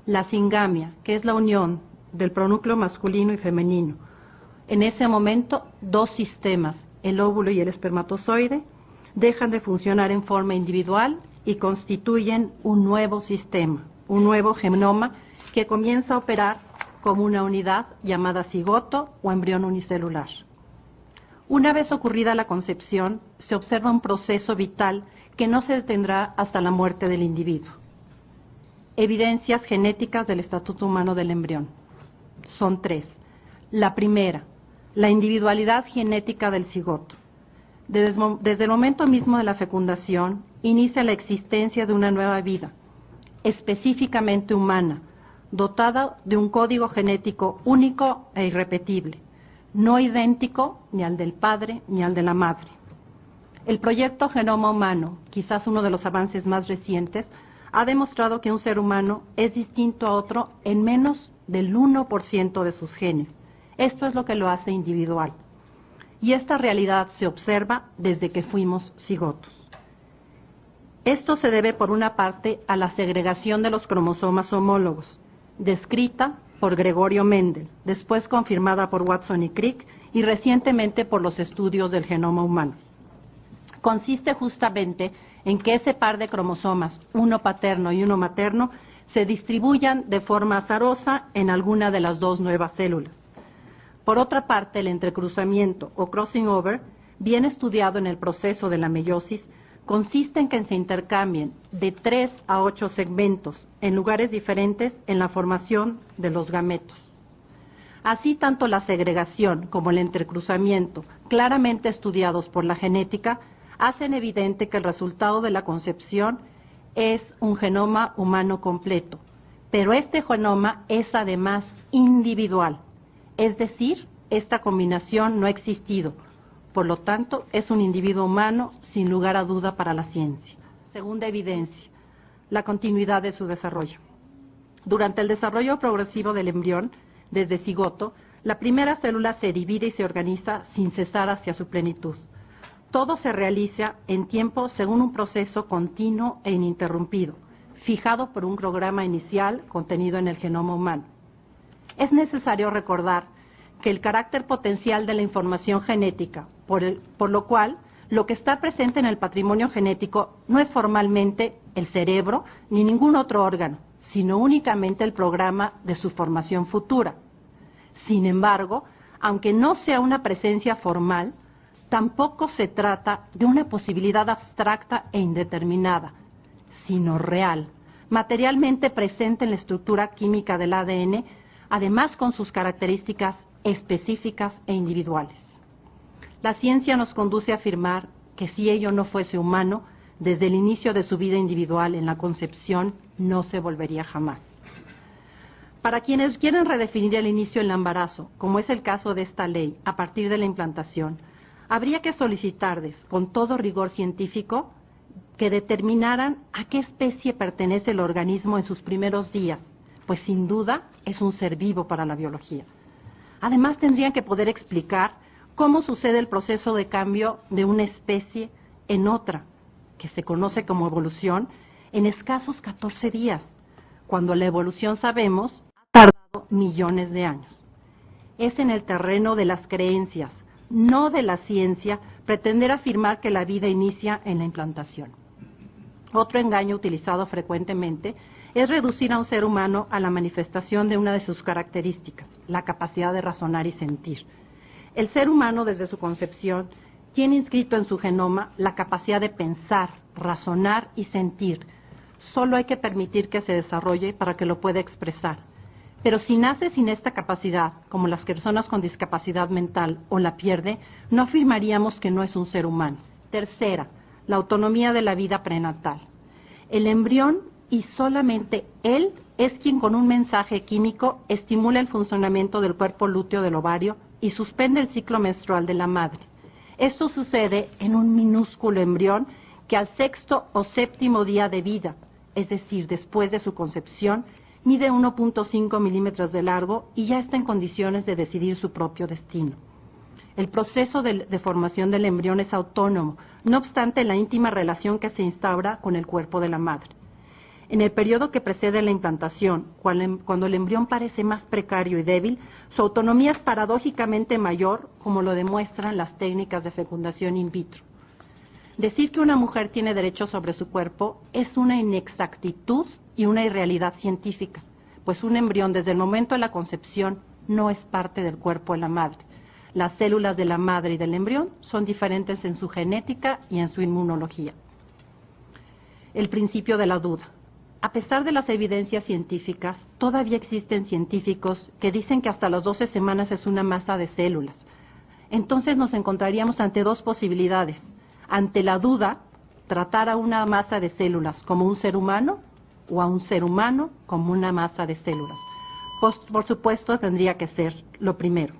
La singamia, que es la unión del pronúcleo masculino y femenino. En ese momento, dos sistemas, el óvulo y el espermatozoide, dejan de funcionar en forma individual y constituyen un nuevo sistema, un nuevo genoma que comienza a operar como una unidad llamada cigoto o embrión unicelular. Una vez ocurrida la concepción, se observa un proceso vital que no se detendrá hasta la muerte del individuo. Evidencias genéticas del estatuto humano del embrión. Son tres. La primera, la individualidad genética del cigoto. Desde el momento mismo de la fecundación, inicia la existencia de una nueva vida, específicamente humana, dotada de un código genético único e irrepetible, no idéntico ni al del padre ni al de la madre. El proyecto Genoma Humano, quizás uno de los avances más recientes, ha demostrado que un ser humano es distinto a otro en menos del 1% de sus genes. Esto es lo que lo hace individual. Y esta realidad se observa desde que fuimos cigotos. Esto se debe, por una parte, a la segregación de los cromosomas homólogos, descrita por Gregorio Mendel, después confirmada por Watson y Crick y recientemente por los estudios del genoma humano. Consiste justamente en que ese par de cromosomas, uno paterno y uno materno, se distribuyan de forma azarosa en alguna de las dos nuevas células. Por otra parte, el entrecruzamiento o crossing over, bien estudiado en el proceso de la meiosis, consiste en que se intercambien de 3 a 8 segmentos en lugares diferentes en la formación de los gametos. Así, tanto la segregación como el entrecruzamiento, claramente estudiados por la genética, hacen evidente que el resultado de la concepción es un genoma humano completo, pero este genoma es además individual, es decir, esta combinación no ha existido. Por lo tanto, es un individuo humano sin lugar a duda para la ciencia. Segunda evidencia, la continuidad de su desarrollo. Durante el desarrollo progresivo del embrión, desde cigoto, la primera célula se divide y se organiza sin cesar hacia su plenitud. Todo se realiza en tiempo según un proceso continuo e ininterrumpido, fijado por un programa inicial contenido en el genoma humano. Es necesario recordar que el carácter potencial de la información genética, por lo cual lo que está presente en el patrimonio genético no es formalmente el cerebro ni ningún otro órgano, sino únicamente el programa de su formación futura. Sin embargo, aunque no sea una presencia formal, tampoco se trata de una posibilidad abstracta e indeterminada, sino real, materialmente presente en la estructura química del ADN, además con sus características específicas e individuales. La ciencia nos conduce a afirmar que si ello no fuese humano, desde el inicio de su vida individual en la concepción, no se volvería jamás. Para quienes quieren redefinir el inicio del embarazo, como es el caso de esta ley, a partir de la implantación, habría que solicitarles, con todo rigor científico, que determinaran a qué especie pertenece el organismo en sus primeros días, pues sin duda es un ser vivo para la biología. Además, tendrían que poder explicar cómo sucede el proceso de cambio de una especie en otra, que se conoce como evolución, en escasos 14 días, cuando la evolución, sabemos, ha tardado millones de años. Es en el terreno de las creencias, no de la ciencia, pretender afirmar que la vida inicia en la implantación. Otro engaño utilizado frecuentemente es reducir a un ser humano a la manifestación de una de sus características, la capacidad de razonar y sentir. El ser humano, desde su concepción, tiene inscrito en su genoma la capacidad de pensar, razonar y sentir. Solo hay que permitir que se desarrolle para que lo pueda expresar. Pero si nace sin esta capacidad, como las personas con discapacidad mental, o la pierde, no afirmaríamos que no es un ser humano. Tercera, la autonomía de la vida prenatal. El embrión, y solamente él, es quien con un mensaje químico estimula el funcionamiento del cuerpo lúteo del ovario y suspende el ciclo menstrual de la madre. Esto sucede en un minúsculo embrión que al 6º o 7º día de vida, es decir, después de su concepción, mide 1.5 milímetros de largo y ya está en condiciones de decidir su propio destino. El proceso de formación del embrión es autónomo, no obstante la íntima relación que se instaura con el cuerpo de la madre. En el periodo que precede la implantación, cuando el embrión parece más precario y débil, su autonomía es paradójicamente mayor, como lo demuestran las técnicas de fecundación in vitro. Decir que una mujer tiene derecho sobre su cuerpo es una inexactitud y una irrealidad científica, pues un embrión desde el momento de la concepción no es parte del cuerpo de la madre. Las células de la madre y del embrión son diferentes en su genética y en su inmunología. El principio de la duda. A pesar de las evidencias científicas, todavía existen científicos que dicen que hasta las 12 semanas es una masa de células. Entonces nos encontraríamos ante dos posibilidades. Ante la duda, tratar a una masa de células como un ser humano o a un ser humano como una masa de células. Por supuesto, tendría que ser lo primero.